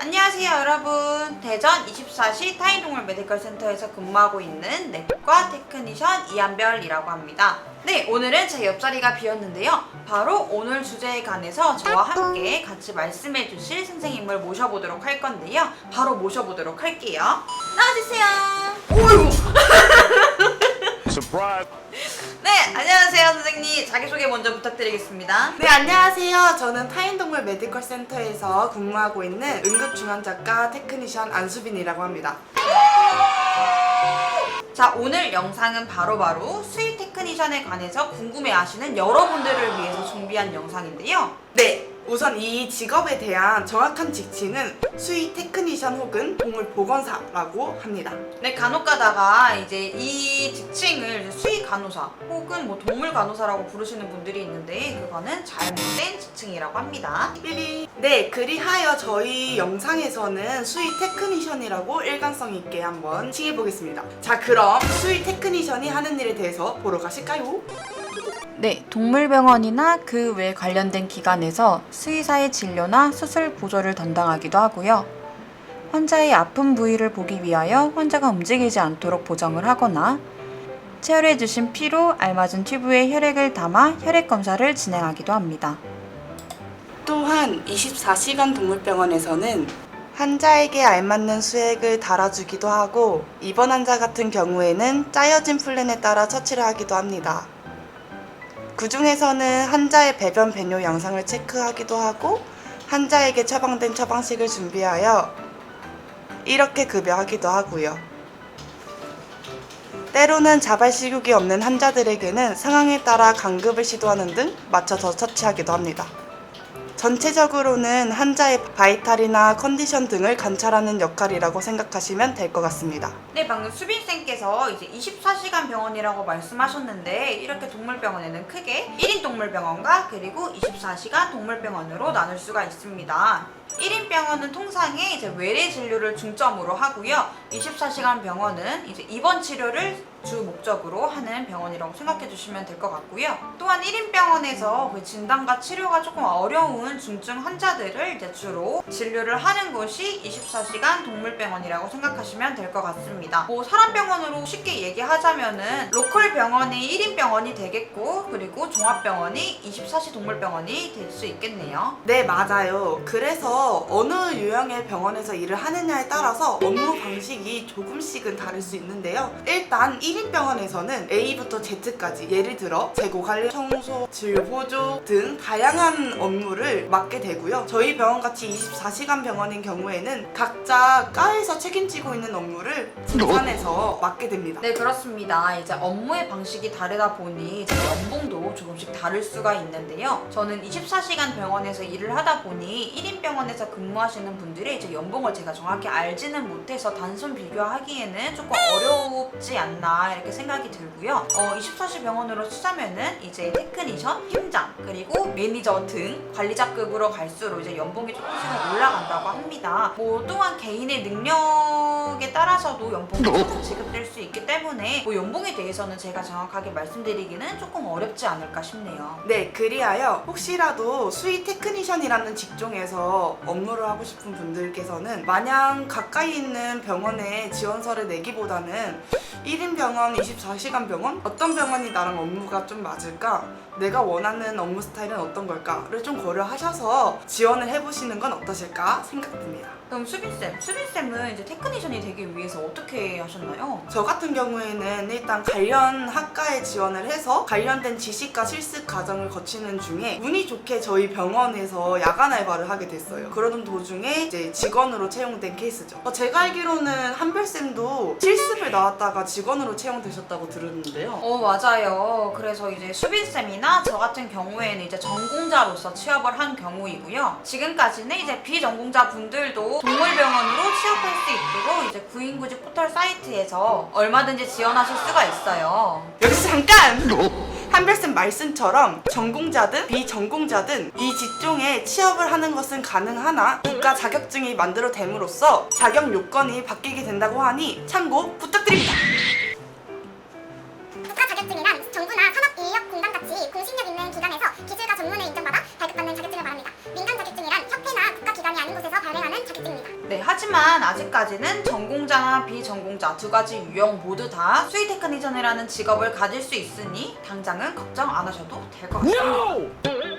안녕하세요 여러분. 대전 24시 타인동물 메디컬 센터에서 근무하고 있는 내과 테크니션 이한별이라고 합니다. 네, 오늘은 제 옆자리가 비었는데요. 바로 오늘 주제에 관해서 저와 함께 같이 말씀해 주실 선생님을 모셔보도록 할 건데요. 바로 모셔보도록 할게요. 나와주세요. 오유! Surprise! 네, 안녕하세요 선생님. 자기소개 먼저 부탁드리겠습니다. 네, 안녕하세요. 저는 타인동물 메디컬 센터에서 근무하고 있는 응급중환자과 테크니션 안수빈이라고 합니다. 자, 오늘 영상은 바로 수의 테크니션에 관해서 궁금해하시는 여러분들을 위해서 준비한 영상인데요. 네, 우선 이 직업에 대한 정확한 직칭은 수의 테크니션 혹은 동물 보건사라고 합니다. 네, 간혹 가다가 이제 이 직칭을 수의 간호사 혹은 뭐 동물 간호사라고 부르시는 분들이 있는데 그거는 잘못된 직칭이라고 합니다. 삐리. 네, 그리하여 저희 영상에서는 수의 테크니션이라고 일관성 있게 한번 칭해보겠습니다. 자, 그럼 수의 테크니션이 하는 일에 대해서 보러 가실까요? 네, 동물병원이나 그 외 관련된 기관에서 수의사의 진료나 수술 보조를 담당하기도 하고요. 환자의 아픈 부위를 보기 위하여 환자가 움직이지 않도록 보정을 하거나 체열해주신 피로 알맞은 튜브에 혈액을 담아 혈액 검사를 진행하기도 합니다. 또한 24시간 동물병원에서는 환자에게 알맞는 수액을 달아주기도 하고 입원 환자 같은 경우에는 짜여진 플랜에 따라 처치를 하기도 합니다. 그 중에서는 환자의 배변 배뇨 양상을 체크하기도 하고 환자에게 처방된 처방식을 준비하여 이렇게 급여하기도 하고요. 때로는 자발식욕이 없는 환자들에게는 상황에 따라 강급을 시도하는 등 맞춰서 처치하기도 합니다. 전체적으로는 환자의 바이탈이나 컨디션 등을 관찰하는 역할이라고 생각하시면 될 것 같습니다. 네, 방금 수빈쌤께서 이제 24시간 병원이라고 말씀하셨는데 이렇게 동물병원에는 크게 1인 동물병원과 그리고 24시간 동물병원으로 나눌 수가 있습니다. 1인 병원은 통상에 이제 외래 진료를 중점으로 하고요. 24시간 병원은 이제 입원 치료를 주 목적으로 하는 병원이라고 생각해 주시면 될 것 같고요. 또한 1인 병원에서 그 진단과 치료가 조금 어려운 중증 환자들을 이제 주로 진료를 하는 곳이 24시간 동물병원이라고 생각하시면 될 것 같습니다. 뭐 사람 병원으로 쉽게 얘기하자면은 로컬 병원이 1인 병원이 되겠고 그리고 종합병원이 24시 동물병원이 될 수 있겠네요. 네, 맞아요. 그래서 어느 유형의 병원에서 일을 하느냐에 따라서 업무 방식이 조금씩은 다를 수 있는데요. 일단 1인 병원에서는 A부터 Z까지 예를 들어 재고 관리, 청소, 진료 보조 등 다양한 업무를 맡게 되고요. 저희 병원같이 24시간 병원인 경우에는 각자 과에서 책임지고 있는 업무를 분산해서 맡게 됩니다. 네, 그렇습니다. 이제 업무의 방식이 다르다 보니 이제 연봉도 조금씩 다를 수가 있는데요. 저는 24시간 병원에서 일을 하다 보니 1인 병원에서 근무하시는 분들의 이제 연봉을 제가 정확히 알지는 못해서 단순 비교하기에는 조금 어렵지 않나 이렇게 생각이 들고요. 24시 병원으로 치자면은 이제 테크니션, 팀장, 그리고 매니저 등 관리자급으로 갈수록 이제 연봉이 조금씩은 올라간다고 합니다. 뭐 또한 개인의 능력에 따라서도 연봉이 조금 지급될 수 있기 때문에 뭐 연봉에 대해서는 제가 정확하게 말씀드리기는 조금 어렵지 않을까 싶네요. 네, 그리하여 혹시라도 수의 테크니션이라는 직종에서 업무를 하고 싶은 분들께서는 마냥 가까이 있는 병원에 지원서를 내기보다는 1인 병원, 24시간 병원? 어떤 병원이 나랑 업무가 좀 맞을까? 내가 원하는 업무 스타일은 어떤 걸까?를 좀 고려하셔서 지원을 해보시는 건 어떠실까 생각됩니다. 그럼 수빈쌤은 이제 테크니션이 되기 위해서 어떻게 하셨나요? 저 같은 경우에는 일단 관련 학과에 지원을 해서 관련된 지식과 실습 과정을 거치는 중에 운이 좋게 저희 병원에서 야간 알바를 하게 됐어요. 그러던 도중에 이제 직원으로 채용된 케이스죠. 제가 알기로는 한별쌤도 실습을 나왔다가 직원으로 채용되셨다고 들었는데요. 맞아요. 그래서 이제 수빈쌤이나 저 같은 경우에는 이제 전공자로서 취업을 한 경우이고요. 지금까지는 이제 비전공자 분들도 동물병원으로 취업할 수 있도록 이제 구인구직 포털 사이트에서 얼마든지 지원하실 수가 있어요. 여기서 잠깐! 한별쌤 말씀처럼 전공자든 비전공자든 이 직종에 취업을 하는 것은 가능하나 국가 자격증이 만들어됨으로써 자격 요건이 바뀌게 된다고 하니 참고 부탁드립니다. 국가 자격증이란 정부나 산업인력공단같이 공신력 있는 기관에서 기술과 전문을 인정받아 발급받는 자격증을 말합니다. 민간 자격증이란 협회나 국가기관 병원이 아닌 곳에서 발행하는 자격증입니다. 네, 하지만 아직까지는 전공자나 비전공자 두 가지 유형 모두 다 수의 테크니션이라는 직업을 가질 수 있으니 당장은 걱정 안 하셔도 될 것 같습니다.